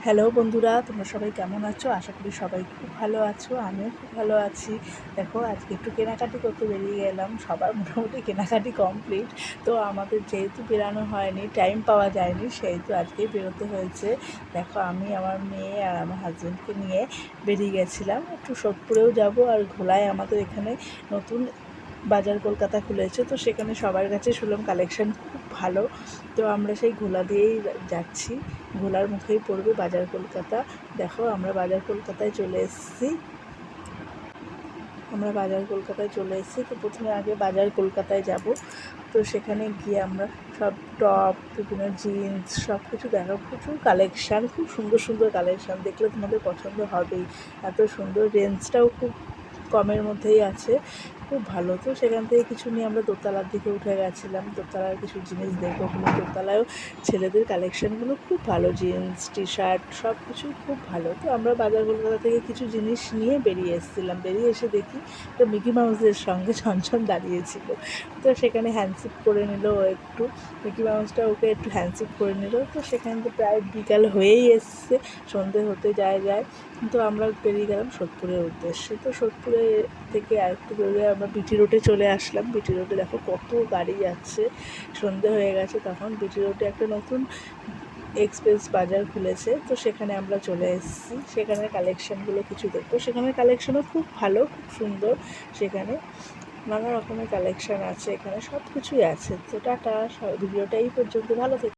Hello বন্ধুরা, তোমরা সবাই কেমন আছো? আশা করি সবাই খুব ভালো আছো। আমিও খুব ভালো আছি। দেখো, আজকে একটু কেনাকাটি করতে বেরিয়ে গেলাম। সবার মোটামুটি কেনাকাটি কমপ্লিট। তো আমাদের যেহেতু বেরানো হয়নি, টাইম পাওয়া যায়নি, সেহেতু আজকেই বেরোতে হয়েছে। দেখো, আমি আমার মেয়ে আর আমার হাজব্যান্ডকে নিয়ে বেরিয়ে গেছিলাম। একটু সোদপুরেও যাব, আর ঘোলায় আমাদের এখানে নতুন বাজার কলকাতা খুলেছে, তো সেখানে সবার কাছে শুনলাম কালেকশান খুব ভালো। তো আমরা সেই ঘোলা দিয়েই যাচ্ছি। ঘোলার মুখেই পড়বে বাজার কলকাতা। দেখো, আমরা বাজার কলকাতায় চলে এসেছি। তো প্রথমে আগে বাজার কলকাতায় যাব। তো সেখানে গিয়ে আমরা সব টপ, বিভিন্ন জিন্স সব কিছু দেখাবো। প্রচুর কালেকশান, খুব সুন্দর সুন্দর কালেকশান, দেখলে তোমাদের পছন্দ হবেই। এত সুন্দর, রেঞ্জটাও খুব কমের মধ্যেই আছে, খুব ভালো। তো সেখান থেকে কিছু নিয়ে আমরা দোতলার দিকে উঠে গেছিলাম। দোতলার কিছু জিনিস দেখবো বলে। দোতলায়ও ছেলেদের কালেকশানগুলো খুব ভালো, জিন্স, টি শার্ট সব কিছুই খুব ভালো। তো আমরা বাজার কলকাতা থেকে কিছু জিনিস নিয়ে বেরিয়ে এসেছিলাম। বেরিয়ে এসে দেখি তো মিকি মাউসের সঙ্গে ঝনঝন দাঁড়িয়েছিল। তো সেখানে হ্যান্ডশেক করে নিল ও একটু, মিকি মাউসটা ওকে একটু হ্যান্ডশেক করে নিল। তো সেখানে তো প্রায় বিকাল হয়েই এসছে, সন্ধে হতে যায়। তো আমরা বেরিয়ে গেলাম সোদপুরের উদ্দেশ্যে। তো সোদপুরে থেকে আরেকটু বেরিয়ে আমরা বিটি রোডে চলে আসলাম। বিটি রোডে দেখো কত গাড়ি যাচ্ছে, সন্ধে হয়ে গেছে তখন। বিটি রোডে একটা নতুন এক্সপ্রেস বাজার খুলেছে, তো সেখানে আমরা চলে এসেছি। সেখানের কালেকশানগুলো কিছু দেখবো। সেখানের কালেকশানও খুব ভালো, খুব সুন্দর। সেখানে নানা রকমের কালেকশান আছে, এখানে সব কিছুই আছে। তো টাটা, ভিডিওটা এই পর্যন্ত, ভালো থেকে।